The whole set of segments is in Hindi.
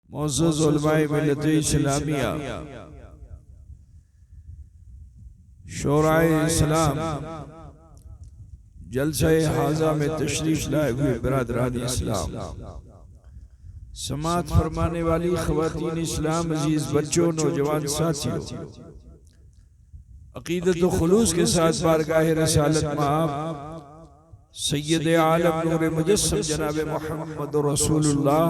मुअज़्ज़ज़ उलमाए मिल्लत इस्लामिया, शोराए इस्लाम, जलसाए हाज़ा में तशरीफ लाए हुए बिरादरान इस्लाम, समात फरमाने वाली ख़वातीन इस्लाम, अजीज बच्चों, नौजवान साथियों, अक़ीदत व खुलूस के साथ बारगाह रसालत मआब सय्यद आलम नूर मुजस्सम जनाब मोहम्मद रसूलुल्लाह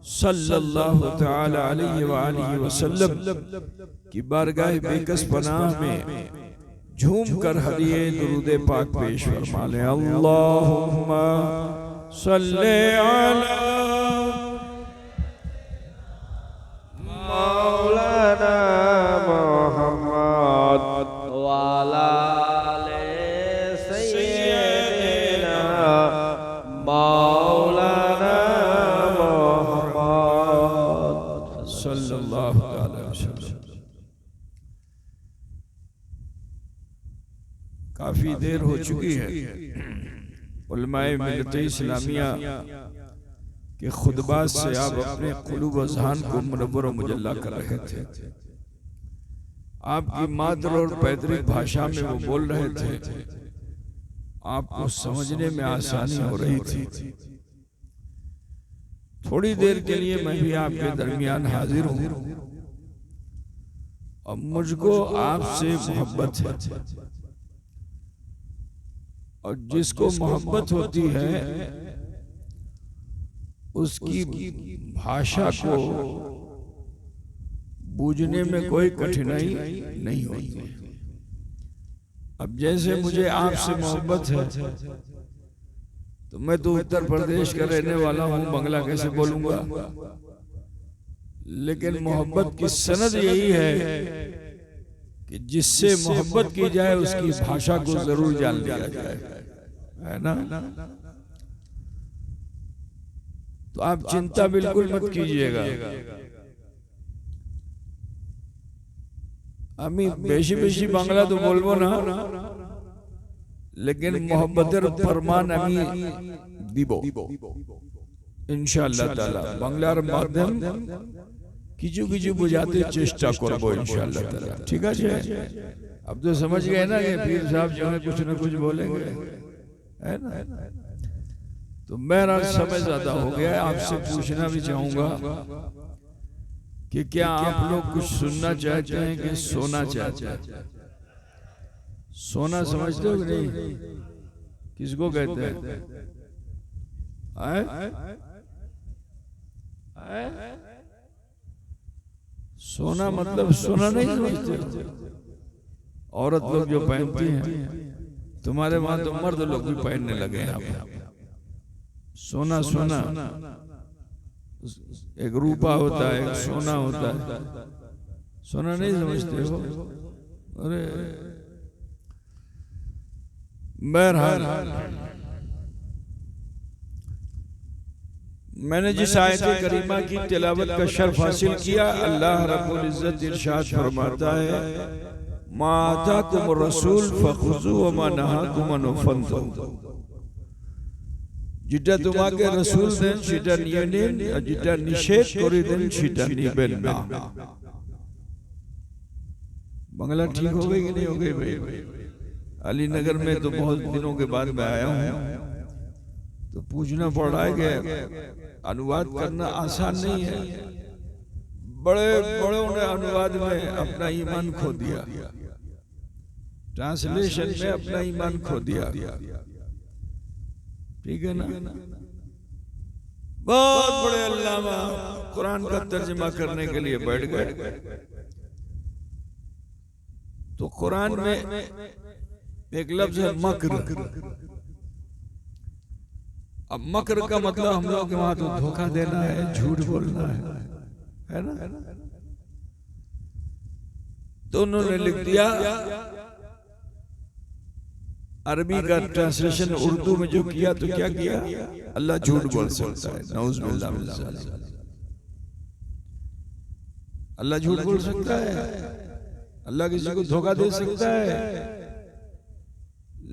सल्लल्लाहु तआला अलैहि व आलिहि वसल्लम की बारगाह बेकस पनाह में झूम कर हदिये दुरूद पाक पेश फरमा लें। अल्लाहुम्मा सल्ले अला मौलाना मोहम्मद वाला सय्यदना मौलाना मोहम्मद सल्लल्लाहु अलैहि वसल्लम। काफी देर हो चुकी है। उलमाए मिल्लत इस्लामिया के खुतबात से आप अपने कुलूब अज़हान को मुनव्वर व मुजल्ला कर रहे थे। आपकी मातृ और पैतृक भाषा में वो बोल रहे थे, आपको समझने में आसानी हो रही थी। थोड़ी देर के लिए मैं भी आपके दरमियान हाजिर हूं और मुझको आपसे मोहब्बत है, और जिसको मोहब्बत होती है उसकी भाषा को बूझने में कोई कठिनाई नहीं होती। अब जैसे मुझे आपसे मोहब्बत है तो मैं तो उत्तर प्रदेश का रहने वाला हूं, बंगला कैसे बोलूंगा? लेकिन मोहब्बत की सनद यही है कि जिससे मोहब्बत की जाए उसकी भाषा को जरूर जान लिया जाए, है ना? तो आप चिंता बिल्कुल मत कीजिएगा। আমি বেশি বেশি বাংলা তো বলবো না, लेकिन मोहब्बतेर फरमान আমি দিব ইনশাআল্লাহ তাআলা। বাংলার মাধ্যম কিছু কিছু বোঝাতে চেষ্টা করব इंशाअल्लाह ताला। ठीक है? अब तो समझ गए ना कि पीर साहब जो है कुछ ना कुछ बोलेंगे, है ना? तो मेरा समय ज्यादा हो गया है, आपसे पूछना भी चाहूंगा कि क्या आप लोग कुछ सुनना चाहते हैं कि सोना चाहते हैं? सोना समझते हो कि नहीं? किसको कहते हैं? सोना मतलब सोना नहीं समझते हो? औरत लोग जो पहनती हैं, तुम्हारे वहां तो मर्द लोग भी पहनने लगे हैं। सोना सोना एक रूपा होता है, एक सोना होता है। सोना नहीं समझते हो? अरे बहरहाल, मैंने जिस आयत करीमा की तिलावत का शर्फ हासिल किया, अल्लाह रब्बुल इज्जत इरशाद फरमाता है, मा आताकुम रसूल फखुजू व मा नहाकुम अन फंतहू। যেটা তোমাকে রাসূল দেন সেটা নিয়ে নিন, আর যেটা নিষেধ করে দেন সেটা নেবেন না। बांग्ला ठीक हो गई कि नहीं हो गई भाई? अली नगर में तो बहुत दिनों के बाद मैं आया हूँ, तो पूछना पड़ रहा है कि अनुवाद करना आसान नहीं है। बड़े बड़ों ने अनुवाद में अपना ईमान खो दिया, ट्रांसलेशन में अपना ईमान खो दिया। ठीक है ना? बहुत बड़े अल्लामा कुरान का तर्जुमा करने के लिए बैठ गए, तो कुरान में एक लफ्ज है मकर। अब मकर का मतलब हम लोग के वहां तो धोखा देना है, झूठ बोलना है ना? तो उन्होंने लिख दिया, अरबी का ट्रांसलेशन उर्दू में जो किया तो क्या किया? अल्लाह झूठ बोल सकता है, नऊज़ बिल्लाह मिन ज़ालिक। अल्लाह झूठ बोल सकता है, अल्लाह किसी को धोखा दे सकता है,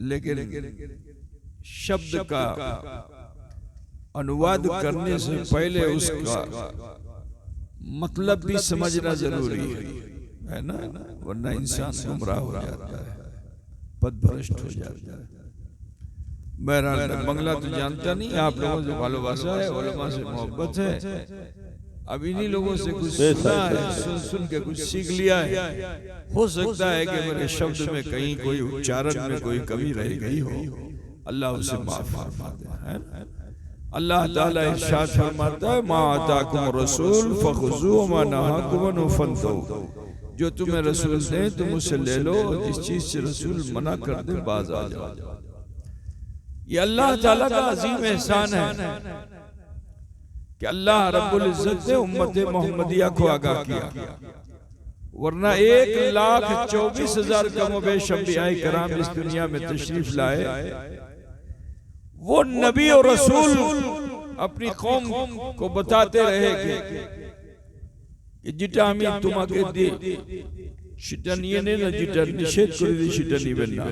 लेकिन शब्द का अनुवाद करने से पहले उसका मतलब भी समझना जरूरी है ना, वरना इंसान गुमराह हो जाता है, पथभ्रष्ट हो जाता है। बहरहाल बंगला तो जानता नहीं, आप लोगों से भालोबासा है, उलमा से मोहब्बत है। अब इन्हीं लोगों से कुछ सुना है, सुन के कुछ सीख लिया है। हो सकता है कि मेरे शब्द में कहीं कोई उच्चारण में कोई कमी रह गई हो, अल्लाह उसे माफ फरमा दे। अल्लाह ताला इरशाद फरमाता है, मा आताकुम रसूल फखुज़ू व मा नहाकुम अन्हु फंतहू। जो तुम्हें रसूल दे तुम उसे ले लो, जिस चीज से रसूल मना कर दे बाज आ जाओ। ये अल्लाह ताला का अजीम एहसान है कि अल्लाह रब्बुल इज्जत ने उम्मत मोहम्मदिया को आगाह किया, वरना 1,24,000 कमोबेश अंबियाए कराम इस दुनिया में तशरीफ लाए। वो नबी और रसूल अपनी कौम को बताते रहे कि जिटा हमें तुम्हारे दे সেটা নিয়ে নে না, যেটা নিষেধ করে দিয়ে সেটা নেবেন না।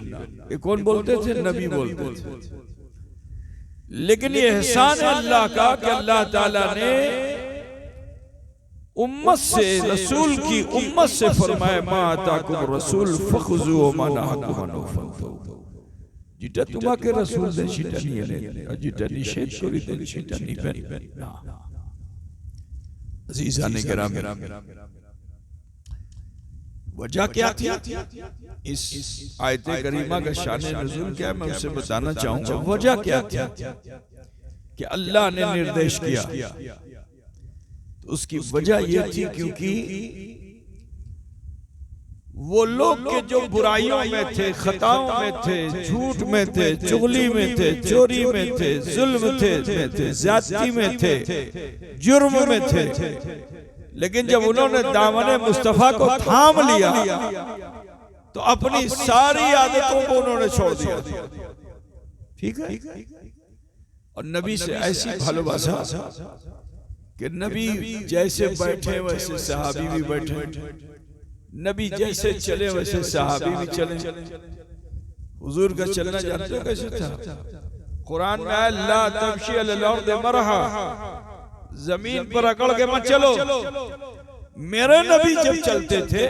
ये कौन बोलते थे? नबी बोलते थे। लेकिन ये एहसान है अल्लाह का कि अल्लाह ताला ने उम्मत से, रसूल की उम्मत से फरमाया, मा आताकुम रसूल फखुज़ू व मा नहाकुम अन्हु फंतहू। যেটা তোমাকে রসুল দেন সেটা নিয়ে নেন, আর যেটা নিষেধ করে দেন সেটা নেবেন না। अज़ीज़ान किराम, वजह क्या थी इस आयत करीमा का शान नुज़ूल क्या है, मैं उससे बताना चाहूंगा। वजह क्या थी कि अल्लाह ने निर्देश किया, तो उसकी वजह यह थी क्योंकि वो लोग के जो बुराइयों में थे, खताओं में थे, झूठ में थे, चुगली में थे, चोरी में थे, जुल्म थे, ज्यादती में थे, जुर्म में थे। लेकिन जब उन्होंने दामने मुस्तफा को थाम लिया तो अपनी सारी आदतों को उन्होंने छोड़ दिया। ठीक है, और नबी से ऐसी भालोबासा कि नबी जैसे बैठे वैसे सहाबी भी बैठे, नबी जैसे चले वैसे सहाबी भी चले। हुजूर का चलना जानते हो कैसे था? कुरान में है, ला तमशी अलल अर्द मरहा, जमीन पर अकड़ के मत चलो। मेरे नबी जब चलते थे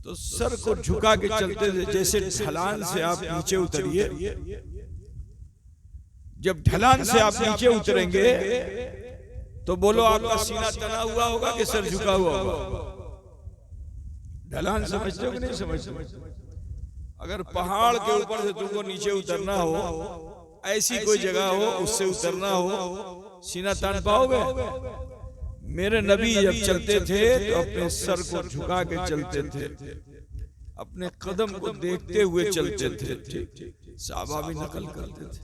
तो सर को झुका के चलते थे, जैसे ढलान से आप नीचे उतरिए। जब ढलान से आप नीचे उतरेंगे तो बोलो आपका सीना तना हुआ होगा कि सर झुका हुआ होगा? ढलान समझते हो कि नहीं समझते? अगर पहाड़ के ऊपर से तुमको नीचे उतरना हो, ऐसी कोई जगह हो उससे उतरना हो, सीना तान पाओगे? मेरे नबी जब चलते थे तो अपने सर को झुका के चलते थे, अपने कदम को देखते हुए चलते थे। सहाबा भी नकल करते थे।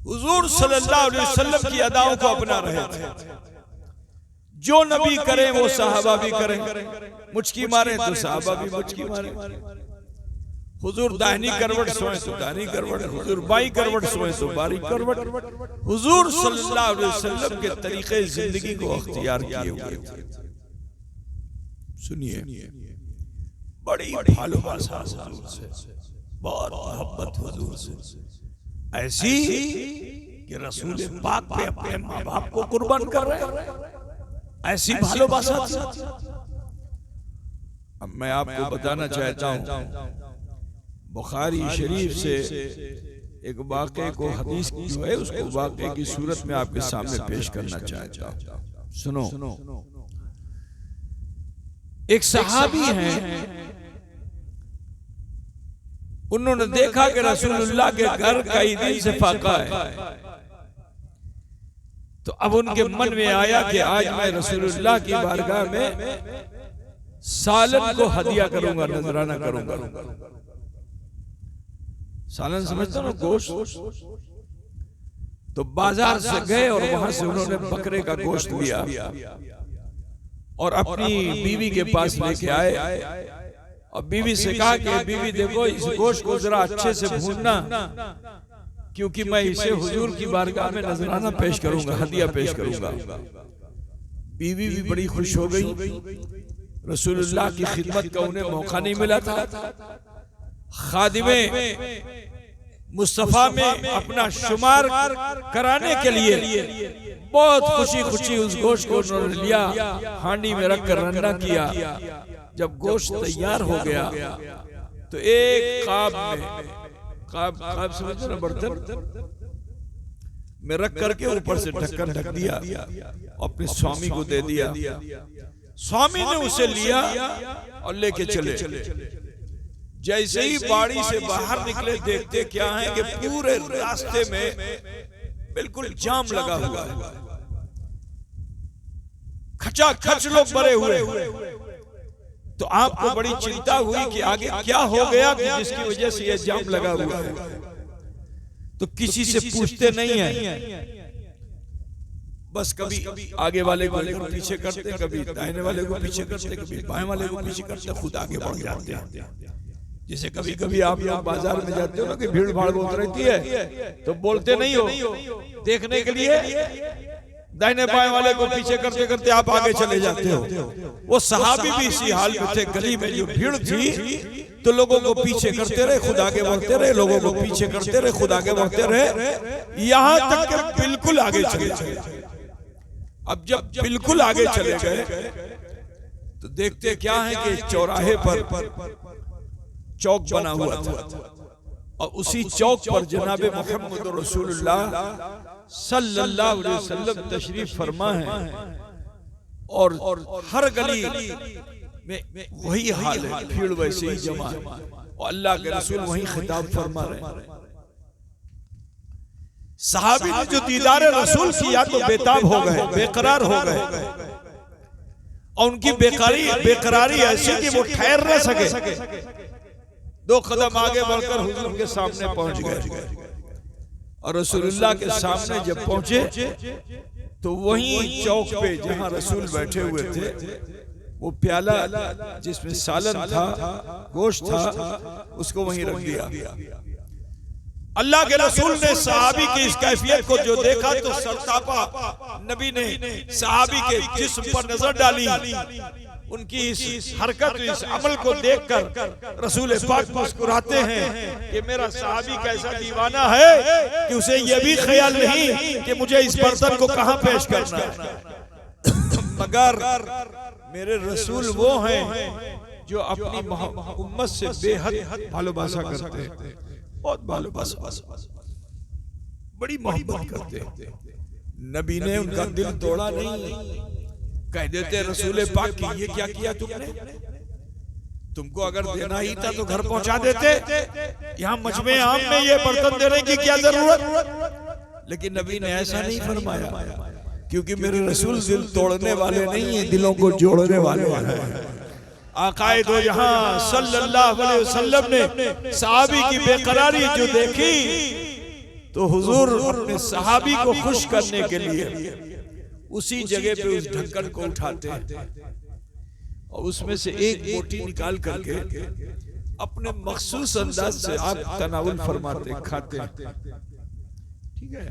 हुजूर सल्लल्लाहु अलैहि वसल्लम की अदाओं को अपना रहे थे। जो नबी करें वो सहाबा भी करें, मुचकी मारे तो सहाबा भी मुचकी मारे। हुजूर दाहिनी करवट सोए तो दाहिनी करवट, हुजूर बाई करवट सोए तो बाई करवट। हुजूर सल्लल्लाहु अलैहि वसल्लम के तरीके जिंदगी को अख्तियार किए हुए थे। सुनिए, बड़ी भालोबासा हुजूर से, बहुत मोहब्बत हुजूर से, ऐसी कि रसूल पाक पे अपने माँ बाप को कुर्बान कर रहे, ऐसी भालोबासा थी। अब मैं आपको बताना चाहता हूँ, बुखारी शरीफ से एक वाक़े को, हदीस जो है उसको वाक़े की सूरत में आपके सामने पेश करना चाहता हूँ। सुनो, एक सहाबी हैं, उन्होंने देखा कि रसूलुल्लाह के घर कई दिन से फाका है, तो अब उनके मन में आया कि आज मैं रसूलुल्लाह की बारगाह में सालन को हदिया करूंगा, नजराना करूंगा। सालन समझते हो, गोश्त। तो बाजार से गए और वहां से उन्होंने बकरे का गोश्त लिया और अपनी बीवी के पास लेके आए और बीवी से कहा कि बीवी देखो, इस गोश्त को जरा अच्छे से भूनना, क्योंकि मैं इसे हुजूर की बारगाह में नजराना पेश करूंगा, हदिया पेश करूंगा। बीवी भी बड़ी खुश हो गई। रसूलुल्लाह की खिदमत का उन्हें मौका नहीं मिला था। खादिमे मुस्तफा में अपना शुमार कराने के लिए बहुत खुशी खुशी उस गोश्त को उन्होंने लिया, हांडी में रखकर रन्ना किया। जब गोश्त तैयार हो गया तो एक क़ाब समझते ना, बर्तन में रख करके ऊपर से ढक्कन ढक दिया, अपने स्वामी को दे दिया। स्वामी ने उसे लिया और लेके चले। जैसे ही बाड़ी से बाहर निकले देखते क्या है कि पूरे रास्ते में बिल्कुल जाम लगा हुआ है, खचाखच लोग भरे हुए। तो आपको बड़ी चिंता हुई कि आगे क्या हो गया कि जिसकी वजह से यह जाम लगा हुआ है। तो किसी से पूछते नहीं है, बस कभी आगे वाले को पीछे करते, कभी दाहिने वाले को पीछे करते, कभी बाएं वाले को पीछे करते, खुद आगे बढ़ जाते हैं। जैसे कभी कभी आप लोग बाजार में जाते हो ना कि भीड़ भाड़ बहुत रहती है, तो बोलते नहीं हो देखने के लिए, दाहिने बाएं वाले को पीछे करते करते आप आगे चले जाते हो। वो सहाबी भी इसी हाल में थे। गली में जो भीड़ थी तो लोगों को पीछे करते रहे, खुद आगे बढ़ते रहे, लोगों को पीछे करते रहे, खुद आगे बढ़ते रहे, यहां तक कि बिल्कुल आगे चले गए। अब जब बिल्कुल आगे चले गए तो देखते क्या है कि चौराहे पर चौक बना हुआ था और उसी चौक पर जनाबे मोहम्मद रसूलुल्लाह सल्लल्लाहु अलैहि वसल्लम तशरीफ फरमा है। और हर गली में वही हाल है, भीड़ वैसे ही जमा है और अल्लाह के रसूल वही खिताब फरमा रहे। सहाबी ने जो दीदार रसूल किया तो बेताब हो गए, बेकरार हो गए और उनकी बेकरारी ऐसी कि वो ठहर न सके। 2 कदम आगे बढ़कर हुजूर के सामने पहुंच गए और रसूलुल्लाह के सामने जब पहुंचे तो वहीं चौक पे जहां रसूल बैठे हुए थे, वो प्याला जिसमें सालन था, गोश्त था, उसको वहीं रख दिया। अल्लाह के रसूल ने सहाबी की इस कैफियत को जो देखा तो सरतापा नबी ने सहाबी के जिस्म पर नजर डाली। उनकी इस हरकत, इस अमल को देखकर रसूल पाक मुस्कुराते हैं कि मेरा सहाबी कैसा दीवाना है कि उसे यह भी ख्याल नहीं कि मुझे इस बर्तन को कहां पेश करना है, मगर मेरे रसूल वो हैं जो अपनी उम्मत से बेहद भालोबासा करते हैं, बहुत भालोबासा, बड़ी मोहब्बत करते हैं। नबी ने उनका दिल तोड़ा नहीं। कह देते रसूल पाक की ये क्या किया तुमने, तुमको अगर देना ही था तो घर पहुंचा देते, यहाँ मजमे आम में ये बर्तन देने की क्या जरूरत। लेकिन नबी ने ऐसा नहीं फरमाया, क्योंकि मेरे रसूल दिल तोड़ने वाले नहीं है, दिलों को जोड़ने वाले हैं। आकाए दो जहां सल्लल्लाहु अलैहि वसल्लम ने सहाबी की बेकरारी जो देखी तो हुजूर अपने सहाबी को खुश करने के लिए उसी जगह पे उस ढक्कन को उठाते हैं और उसमें से एक बोटी निकाल करके अपने मखसूस अंदाज से आप तनावुल फरमाते, खाते। ठीक है,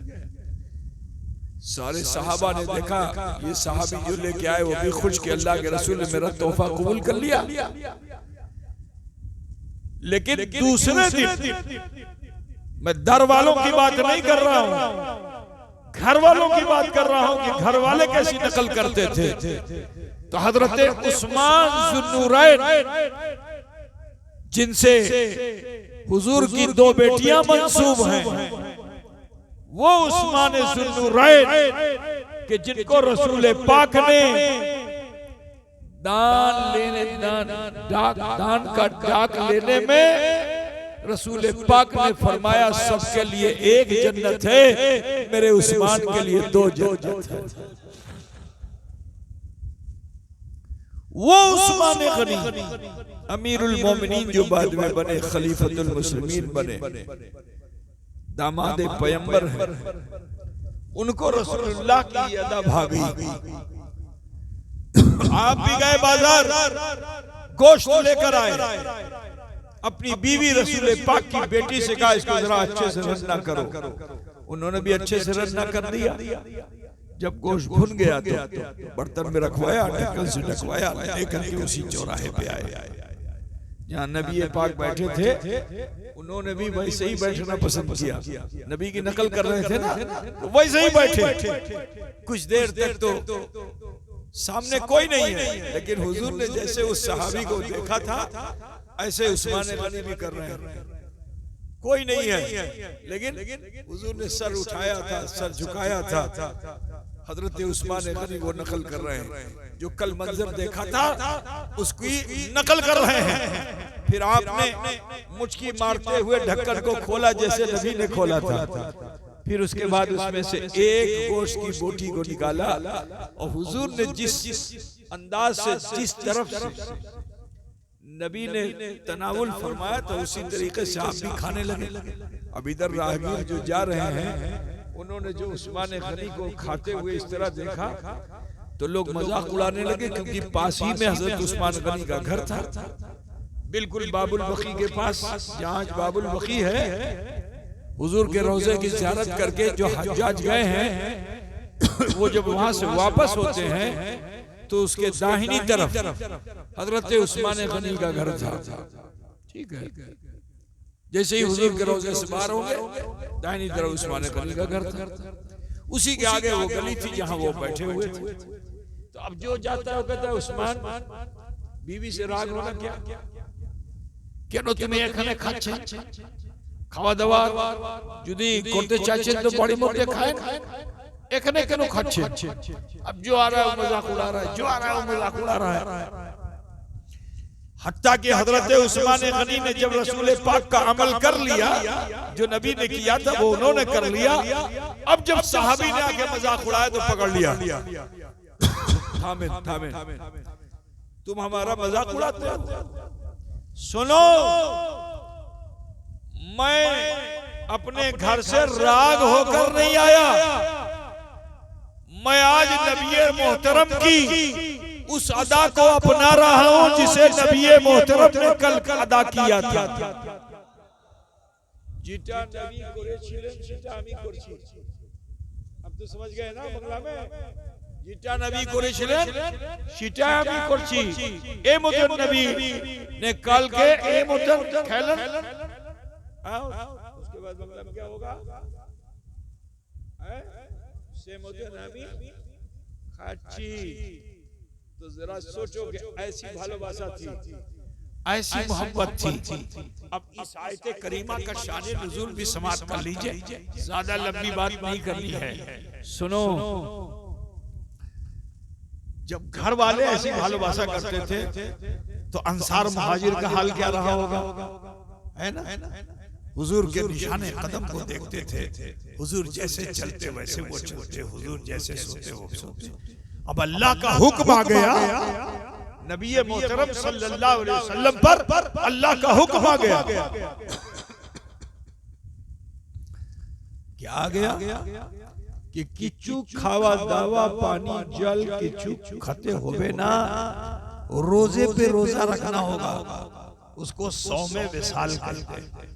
सारे सहाबा ने देखा ये सहाबी जो लेके आए वो भी खुश कि अल्लाह के रसूल ने मेरा तोहफा कबूल कर लिया। लेकिन दूसरे दिन मैं दर वालों की बात नहीं कर रहा हूं, घर वालों की बात कर रहा हूं कि घर वाले कैसी नकल करते थे। तो हजरत उस्मान ज़ुन्नूरैन जिनसे हुजूर की 2 बेटियां मंसूब हैं, वो उस्मान ज़ुन्नूरैन कि जिनको रसूल पाक ने दान का डाक लेने में रसूल पाक ने फरमाया सबके लिए एक जन्नत है, मेरे उस्मान के लिए 2 जन्नत है। वो उस्मान गनी अमीरुल मोमिनीन जो बाद में बने खलीफतुल मुस्लिमीन बने, दामाद पैगंबर हैं, उनको रसूलुल्लाह की अदा भागी। आप भी गए बाजार, गोश्त लेकर आए, अपनी बीवी रसूल पाक की बेटी से कहा इसको जरा अच्छे से रन्ना करो। उन्होंने भी अच्छे से रन्ना कर दिया। जब गोश्त भुन गया तो बर्तन में रखवाया, ढक्कन से ढकवाया, लेकर के उसी चौराहे पे आए जहाँ नबी पाक बैठे थे। उन्होंने भी वैसे ही बैठना पसंद किया। नबी की नकल कर रहे थे ना, तो वैसे ही बैठे। कुछ देर तक तो सामने कोई नहीं है, लेकिन हुजूर ने जैसे उस सहाबी को देखा था ऐसे उस्मान गनी भी कर रहे हैं। कोई नहीं है, लेकिन हुजूर ने सर उठाया था, सर झुकाया था। हजरत उस्मान गनी वो नकल कर रहे हैं, जो कल मंजर देखा था उसकी नकल कर रहे हैं। फिर आपने मुचकी मारते हुए ढक्कन को खोला जैसे नबी ने खोला था। फिर उसके बाद उसमें से एक गोश्त की बोटी को निकाला और हुजूर ने जिस अंदाज से, जिस तरफ से नबी ने तनावुल फरमाया तो उसी तरीके से आप भी खाने लगे। अब इधर राहगीर जो जा रहे हैं उन्होंने जो उस्मान गनी को खाते हुए इस तरह देखा तो लोग मजाक उड़ाने लगे, क्योंकि पास ही में हजरत उस्मान गनी का घर था, बिल्कुल बाबुल बकी के पास, जहाँ बाबुल बकी है। हुजूर के रोजे की ज़ियारत करके जो हज्जाज गए हैं वो जब वहां से वापस होते हैं तो उसके दाहिनी तरफ हजरत उस्मान गनी का घर था। ठीक है, जैसे ही हुजूर के रोजे से बाहर होंगे दाहिनी तरफ उस्मान गनी का घर था। उसी के आगे वो गली थी जहां वो बैठे हुए थे। तो अब जो जाता है वो कहता है उस्मान बीवी से राग होना क्या কেন তুমি এখানে খাচ্ছেন? খাওয়া দাওয়া যদি করতে চাইছেন তো বড়ি মধ্যে খান, এখানে কেন খাচ্ছেন? अब जो आ रहा है मजाक उड़ा रहा है, जो आ रहा है मजाक उड़ा रहा है। हत्ता कि हजरत उस्मान गनी ने जब रसूल पाक का अमल कर लिया, जो नबी ने किया था वो उन्होंने कर लिया। अब जब सहाबी ने आके मजाक उड़ाया तो पकड़ लिया। थामे थामे तुम हमारा मजाक उड़ाते हो? सुनो, मैं अपने घर से राग होकर नहीं आया, मैं आज नबी मोहतरम की उस अदा को अपना रहा हूं जिसे नबी मोहतरम ने कल अदा किया था। जीटा नबी করেছিলেন সেটা আমি করছি। अब तो समझ गए ना बांग्ला में? जीटा नबी করেছিলেন সেটা আমি করছি। এ মোহতরম নবী ने कल के ए मोहतरम खेलन। उसके बाद बांग्ला में क्या होगा? से मोहतरम नबी खाची। तो जरा सोचो कि ऐसी भालोबासा थी, ऐसी मोहब्बत थी। अब इस आयत करीमा का शान नुज़ूल भी समाप्त कर लीजिए, ज्यादा लंबी बात नहीं करनी है। सुनो, जब घर वाले ऐसी भालोबासा करते थे तो अंसार मुहाजिर का हाल क्या रहा होगा, है ना? हुजूर के निशाने कदम को देखते थे, हुजूर जैसे चलते वैसे वो चलते, हुजूर जैसे सोते वो सोते। अब अल्लाह का हुक्म आ गया, नबी मोहतरम सल्लल्लाहु अलैहि वसल्लम पर अल्लाह का हुक्म आ गया। क्या आ गया कि किचु खावा दावा पानी जल किचु खाते होवे ना, रोजे पे रोजा रखना होगा। उसको 100 में विसाल कहते हैं।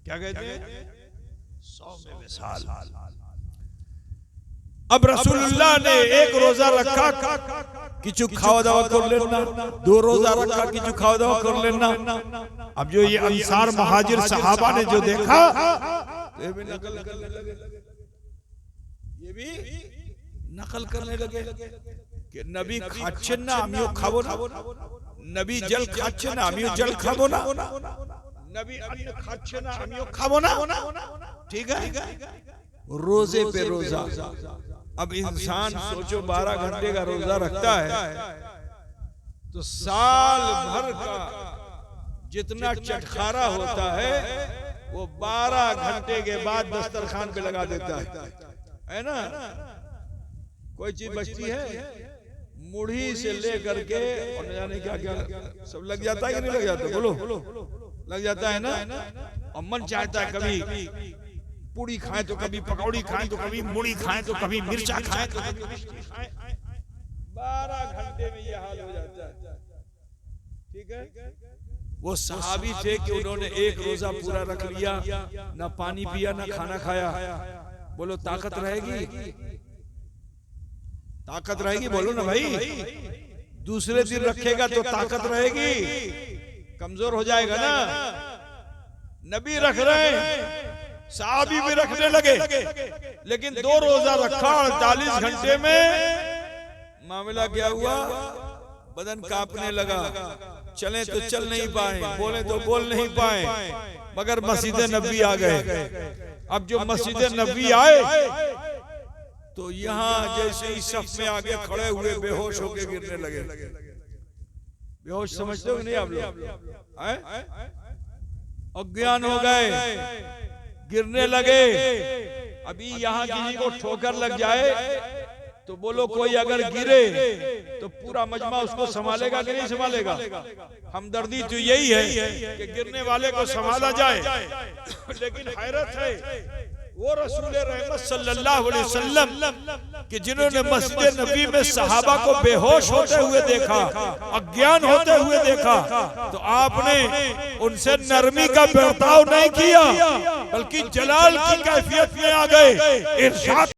क्या कहते हैं? 100 में विसाल। अब रसूलुल्लाह ने एक रोजा रखा किचु खावा दावा कर लेना, 2 रोजा रखा किचु खावा दावा कर लेना। अब जो ये अंसार मुहाजिर सहाबा ने जो देखा ये भी नकल करने लगे, ये भी नकल करने लगे कि नबी खाच्छेन ना आमियो खाबो ना, नबी जल खाच्छेन ना आमियो जल खाबो ना, नबी अन्न खाच्छेन ना आमियो खाबो ना। ठीक है, रोजे पे रोजा। अब इंसान सोचो 12 घंटे का रोजा रखता है तो साल भर का जितना चटखारा होता है वो 12 घंटे के बाद दस्तरखान पे लगा देता है ना? कोई चीज बचती है? मुढ़ी से लेकर के और न जाने क्या क्या सब लग जाता है कि नहीं लग जाता? बोलो, लग जाता है ना? और मन चाहता है कभी पूड़ी खाएं तो कभी पकौड़ी खाएं तो कभी मुड़ी खाएं तो कभी मिर्चा खाएं तो कभी मिष्टी खाएं। 12 घंटे में ये हाल हो जाता है। ठीक है, वो सहाबी थे कि उन्होंने एक रोजा पूरा रख लिया, ना पानी पिया ना खाना खाया। बोलो ताकत रहेगी? ताकत रहेगी? बोलो ना भाई। दूसरे दिन रखेगा तो ताकत रहेगी? कमजोर हो जाएगा ना? नबी रख रहे हैं, साहबी भी रखने लगे, लेकिन 2 रोजा रखा 48 घंटे में मामला क्या हुआ, बदन कांपने लगा, चले तो चल नहीं पाए, बोले तो बोल नहीं पाए, मगर मस्जिद नबी आ गए। अब जो मस्जिद नबी आए तो यहाँ जैसे ही सफ में आगे खड़े हुए बेहोश होके गिरने लगे। बेहोश समझते हो नहीं आप लोग? अज्ञान हो गए, गिरने लगे। अभी यहाँ किसी को ठोकर लग जाए तो बोलो कोई अगर गिरे तो पूरा मजमा उसको संभालेगा कि नहीं संभालेगा? हमदर्दी तो यही है कि गिरने वाले को संभाला जाए। लेकिन हैरत है वो रसूल रहमत सल्लल्लाहु अलैहि वसल्लम कि जिन्होंने मस्जिद नबी में सहाबा को बेहोश होते हुए देखा, अज्ञान होते हुए देखा, तो आपने उनसे नरमी का बर्ताव नहीं किया, बल्कि जलाल की कैफियत में आ गए। इरशाद